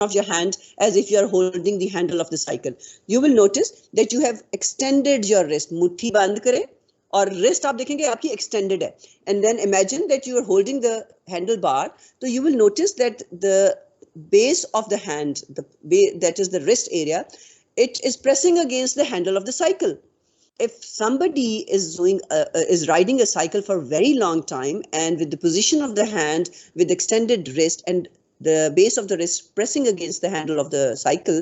of your hand as if you are holding the handle of the cycle. You will notice that you have extended your wrist. मुट्ठी बंद करें और wrist आप देखेंगे आपकी extended है. And then imagine that you are holding the handlebar. So you will notice that the base of the hand, that is the wrist area, it is pressing against the handle of the cycle. If somebody is riding a cycle for a very long time and with the position of the hand with extended wrist and the base of the wrist pressing against the handle of the cycle,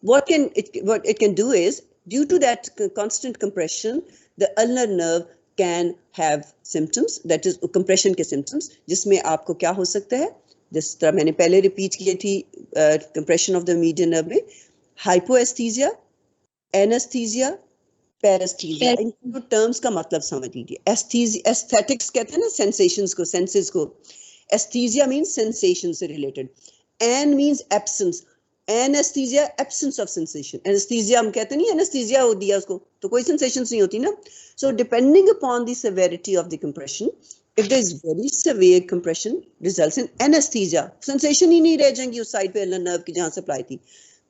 what it can do is, due to that constant compression, the ulnar nerve can have symptoms, that is compression के symptoms, जिसमें आपको क्या हो सकता है, जिस तरह मैंने पहले रिपीट की थी compression of the median nerve में, hypoesthesia, anesthesia, पैरेस्थीसिया. इन टर्म्स का मतलब समझ लीजिए. एस्थेटिक्स कहते हैं ना सेंसेशंस को, सेंसेस को. एस्थीसिया मींस सेंसेशन से related. An means absence. Anesthesia absence of sensation. Anesthesia हम कहते नहीं, एनेस्थीसिया हो दिया उसको तो कोई सेंसेशंस नहीं होती ना. So depending upon the severity of the compression, if there is very severe compression results in anesthesia, sensation ही नहीं रह जाएंगी उस साइड पे ulnar nerve की जहां सप्लाई थी.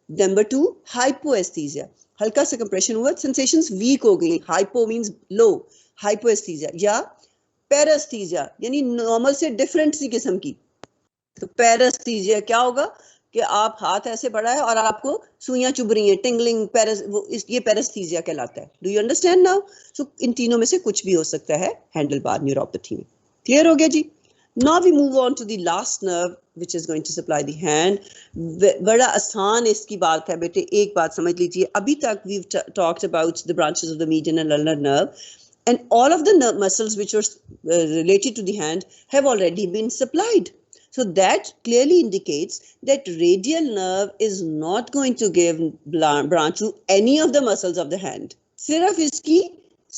Number 2, hypoesthesia. हल्का सा कंप्रेशन हुआ, सेंसेशंस वीक हो गई. हाइपो मींस लो, हाइपोएस्थीसिया. या पैरास्थीसिया यानी नॉर्मल से डिफरेंट सी किस्म की. तो पैरास्थीसिया क्या होगा कि आप हाथ ऐसे बढ़ा है और आपको सुइयां चुभ रही हैं, टिंगलिंग, ये पैरास्थीसिया कहलाता है. Do you understand now? So इन तीनों में से कुछ भी हो सकता है हैंडल बार न्यूरोपैथी में. क्लियर हो गया जी? Now we move on to the last nerve which is going to supply the hand. बड़ा आसान इसकी बात है बेटे. एक बात समझ लीजिए, अभी तक we've talked about the branches of the median and ulnar nerve, and all of the nerve muscles which are related to the hand have already been supplied. So that clearly indicates that radial nerve is not going to give branch to any of the muscles of the hand. सिर्फ इसकी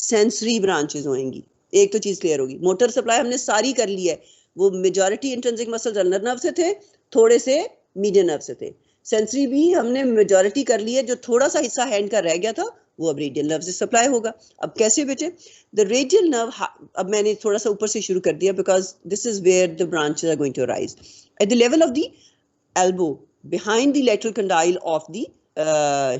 sensory branches होंगी. एक तो चीज clear होगी. Motor supply हमने सारी कर ली है. वो majority intrinsic muscles ulnar nerve से थे, थोड़े से मीडियन नर्व से थे. सेंसरी भी हमने मेजॉरिटी कर ली है, जो थोड़ा सा हिस्सा हैंड का रह गया था वो अब रेडियल नर्व से सप्लाई होगा. अब कैसे बेटे? द रेडियल नर्व, अब मैंने थोड़ा सा ऊपर से शुरू कर दिया because this is where the branches are going to arise. At the level of the elbow, behind the lateral condyle of the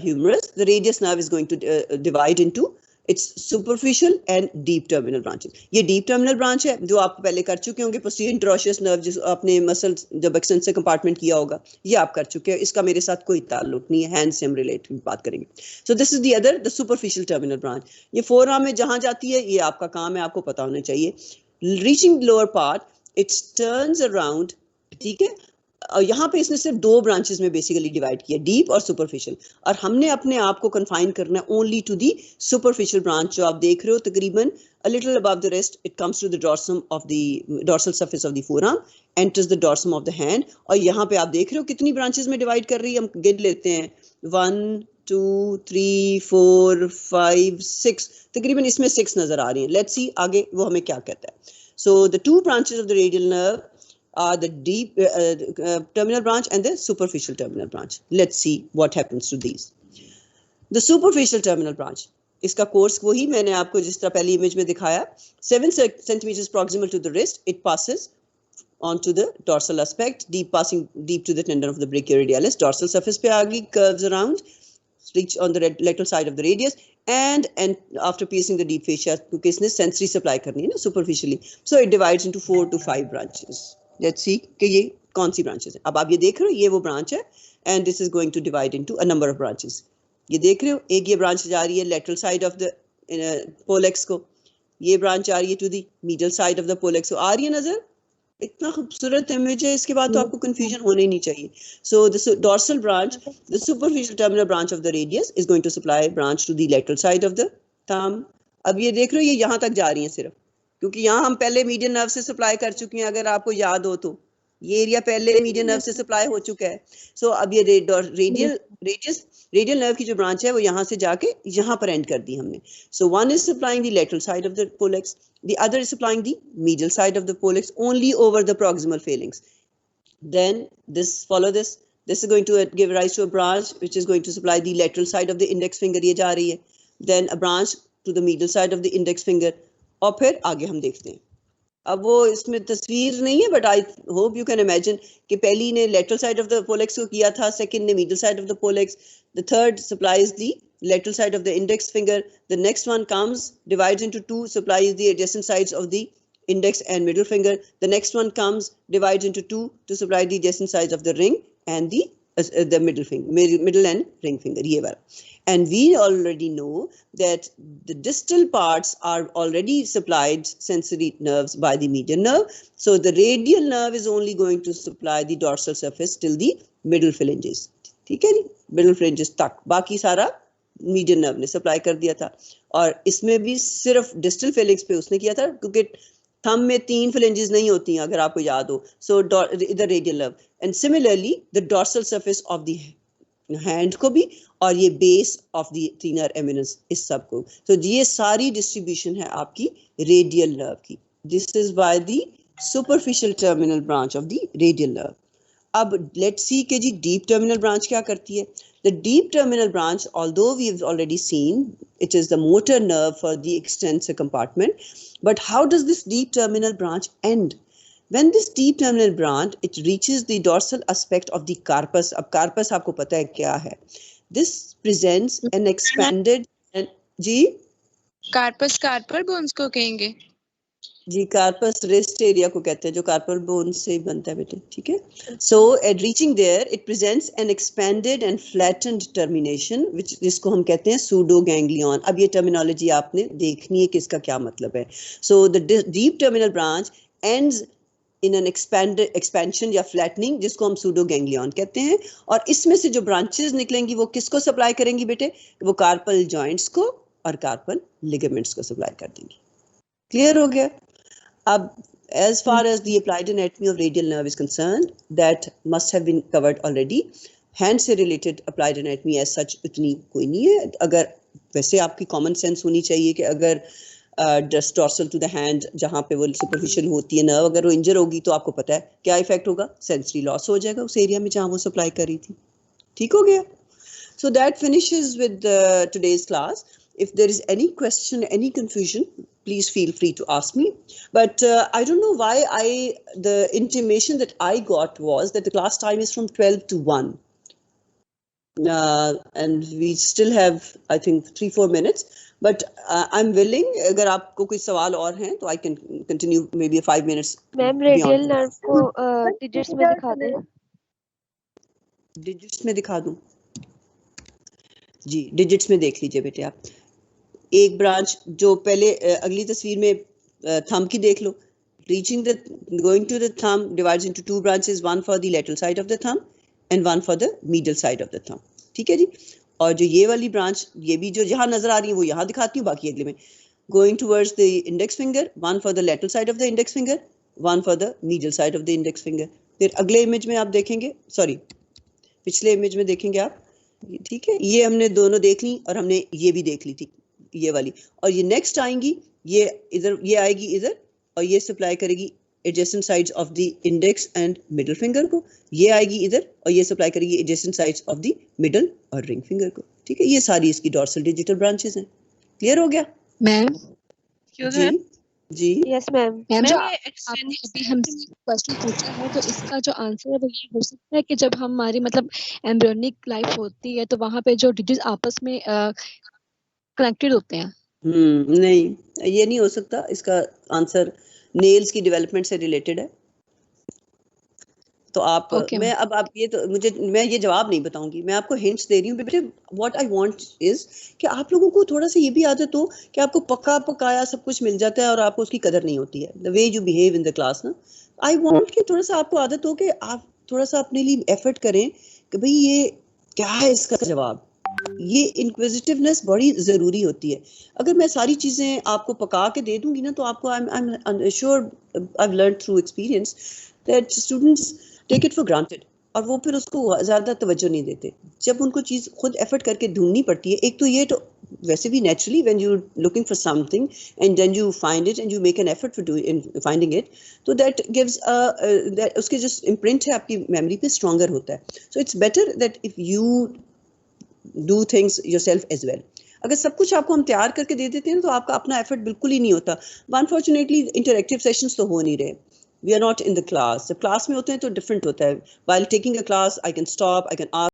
humerus, the radius nerve is going to divide into its superficial and deep terminal branches. ये deep terminal branch है जो आप पहले कर चुके होंगे. posterior interosseous nerve जिस आपने मसल जब extensor compartment किया होगा, ये आप कर चुके हैं. इसका मेरे साथ कोई ताल्लुक नहीं है, हैंड से हम रिलेट बात करेंगे. so this is the other, the superficial terminal branch. ये forearm में जहां जाती है ये आपका काम है, आपको पता होना चाहिए. reaching lower part, it turns around. ठीक है, यहाँ पे इसने सिर्फ दो ब्रांचेस में बेसिकली डिवाइड किया, डीप और सुपरफिशियल. और हमने अपने आप को कन्फाइन करना है only to the superficial branch जो आप देख रहे हो तकरीबन a little above the wrist. It comes to the dorsum of the dorsal surface of the forearm, enters the dorsum of the hand. और यहाँ पे आप देख रहे हो कितनी ब्रांचेस में डिवाइड कर रही है. हम गिन लेते हैं, 1 2 3 4 5 6, तकरीबन इसमें 6 नजर आ रही हैं. लेट्स सी आगे वो हमें क्या कहता है. So the two branches of the radial nerve are the deep terminal branch and the superficial terminal branch. Let's see what happens to these. The superficial terminal branch, इसका कोर्स वही मैंने आपको जिस तरह पहली इमेज में दिखाया. 7 centimeters proximal to the wrist, it passes onto the dorsal aspect, passing deep to the tendon of the brachioradialis. Dorsal surface पे आ गई, curves around, reach on the lateral side of the radius, and after piercing the deep fascia, क्योंकि इसने sensory supply करनी है ना superficially, so it divides into 4 to 5 branches. Let's see कि ये कौन सी branches है. अब आप ये देख रहे हो, ये वो branch है, and this is going to divide into a number of branches. ये देख रहे हो, एक ये branch जा रही है lateral side of the pollex को, ये branch आ रही है to the medial side of the pollex को. आ रही है नजर? इतना खूबसूरत इमेज है, इसके बाद तो आपको confusion होने ही नहीं चाहिए. So the dorsal branch, the superficial terminal branch of the radius is going to supply branch to the lateral side of the thumb. अब ये देख रहे हो, ये यहाँ तक जा रही है सिर्फ, क्योंकि यहाँ हम पहले मीडियन नर्व से सप्लाई कर चुके हैं. अगर आपको याद हो तो ये एरिया पहले मीडियन नर्व से सप्लाई हो चुका है. सो अब ये रेडियल नर्व की जो ब्रांच है वो यहाँ से जाके यहाँ पर एंड कर दी हमने. So one is supplying the lateral side of the pollex, the other is supplying the medial side of the pollex only over the proximal phalanges. Then this follow this is going to give rise to a branch which is going to supply the lateral side of the index finger, ये जा रही है. Then a branch to the medial side of the index finger, और फिर आगे हम देखते हैं. अब वो इसमें तस्वीर नहीं है, but I hope you can imagine कि पहली ने lateral side of the pollex को किया था, सेकंड ने medial side of the pollex, the third supplies the lateral side of the index finger, the next one comes, divides into two, supplies the adjacent sides of the index and middle finger, the next one comes, divides into two to supply the adjacent sides of the ring and the middle finger, middle and ring finger, ye wala. And we already know that the distal parts are already supplied sensory nerves by the median nerve, so the radial nerve is only going to supply the dorsal surface till the middle phalanges, ठीक है नी, middle phalanges तक, बाकी सारा median nerve ने supply कर दिया था। और इसमें भी सिर्फ डिस्टल फेलिक्स पे उसने किया था, क्योंकि थंब में 3 फ्लेंजेस नहीं होती हैं, अगर आपको याद हो, सो इधर radial nerve, and similarly the dorsal surface of the hand को भी, और ये base of the thinner eminence, इस सब को, तो ये सारी डिस्ट्रीब्यूशन है आपकी रेडियल नर्व की। This is by the superficial terminal branch of the radial nerve. अब लेट्स सी कि जी डीप टर्मिनल ब्रांच क्या करती है। The deep terminal branch, although we've already seen, it is the motor nerve for the extensor compartment. But how does this deep terminal branch end? When this deep terminal branch, it reaches the dorsal aspect of the carpus. अब carpus आपको पता है क्या है? This presents an expanded and जी carpus carpal bones को कहेंगे जी, corpus rest area को कहते हैं, जो कार्पल बोन से बनता है बेटे, ठीक है। So at reaching there it presents an expanded and flattened termination, which जिसको हम कहते हैं सूडो गैंग्लियन। अब ये टर्मिनोलॉजी आपने देखनी है कि इसका क्या मतलब है। So the deep terminal branch ends in an expansion या फ्लैटनिंग, जिसको हम सूडो गैंग्लियन कहते हैं, और इसमें से जो ब्रांचेस निकलेंगी वो किसको सप्लाई करेंगी बेटे? वो कार्पल जॉइंट्स को और कार्पल लिगामेंट्स को सप्लाई कर देंगी। क्लियर हो गया? अब as far as the applied anatomy of radial nerve is concerned, that must have been covered already. Hand से related applied anatomy as such इतनी कोई नहीं है। अगर वैसे आपकी कॉमन सेंस होनी चाहिए कि अगर डॉर्सल टू द हैंड जहाँ पे वो सुपरफिशियल होती है नर्व, अगर वो इंजर होगी तो आपको पता है क्या इफेक्ट होगा, सेंसरी लॉस हो जाएगा उस एरिया में जहाँ वो सप्लाई कर रही थी। ठीक हो गया? So that finishes with today's class. If there is any question, any confusion, please feel free to ask me. But I don't know why the intimation that I got was that the class time is from 12 to 1. And we still have, I think, 3-4 minutes. But I'm willing, अगर आपको कोई सवाल और हैं तो I can continue maybe 5 minutes. Ma'am radial nerve को digits में दिखा दें। डिजिट्स में दिखा दूं? जी, डिजिट्स में देख लीजिए बेटे आप। एक ब्रांच जो पहले अगली तस्वीर में थंब की देख लो, reaching the going to the thumb divides into 2 branches, one for the lateral side of the thumb and one for the medial side of the thumb. ठीक है जी? और जो ये वाली ब्रांच, ये भी जो यहाँ नजर आ रही है वो यहाँ दिखाती हूँ, बाकी अगले में going towards the index finger, one for the lateral side of the index finger, one for the medial side of the index finger. फिर अगले इमेज में आप देखेंगे, सॉरी पिछले इमेज में देखेंगे आप, ठीक है, ये हमने दोनों देख ली और हमने ये भी देख ली थी, ये वाली, और ये नेक्स्ट आएंगी, ये इधर, ये आएगी इधर, और ये सप्लाई करेगी adjacent sides of the index and middle finger को, ये आएगी इधर और ये सप्लाई करेगी adjacent sides of the middle और रिंग फिंगर को। ठीक है, ये सारी इसकी डॉर्सल डिजिटल ब्रांचेस हैं। क्लियर हो गया मैम? जी जी यस मैम। मैम जो आपने अभी हमसे क्वेश्चन पूछा है तो इसका जो आंसर है वो ये हो सकता है कि जब हमारी मतलब एम्ब्रियोनिक लाइफ होती है तो वहाँ पे जो डिजिट आपस में कनेक्टेड होते हैं। नहीं, ये नहीं हो सकता। इसका आंसर नेल्स की डेवलपमेंट से रिलेटेड है। तो आप मैं अब आप ये तो मुझे, मैं ये जवाब नहीं बताऊंगी, मैं आपको हिंट्स दे रही हूँ बेटे। व्हाट आई वांट इज कि आप लोगों को थोड़ा सा ये भी आदत हो कि आपको पका पकाया सब कुछ मिल जाता है और आपको उसकी कदर नहीं होती है, the way you behave in the class ना। आई वांट कि थोड़ा सा आपको आदत हो कि आप थोड़ा सा अपने लिए एफर्ट करें कि भाई ये क्या है इसका जवाब। ये इंक्विजिटिवनेस बड़ी ज़रूरी होती है। अगर मैं सारी चीज़ें आपको पका के दे दूंगी ना तो आपको I am sure, I have learned through experience that students take it for granted और वो फिर उसको ज़्यादा तवज्जो नहीं देते। जब उनको चीज़ खुद एफर्ट करके ढूंढनी पड़ती है, एक तो ये तो वैसे भी naturally when you looking for something and then you find it and you make an effort for finding it, तो दैट गिव्स उसके जो इम्प्रिंट है आपकी मेमोरी पे स्ट्रॉन्गर होता है। So it's better that if you do things yourself as well. अगर सब कुछ आपको हम तैयार करके दे देते हैं तो आपका अपना एफर्ट बिल्कुल ही नहीं होता. अनफॉर्चुनेटली इंटरेक्टिव सेशंस तो हो नहीं रहे. We are not in the class. जब क्लास में होते हैं तो डिफरेंट होता है. While taking a class, I can stop, I can ask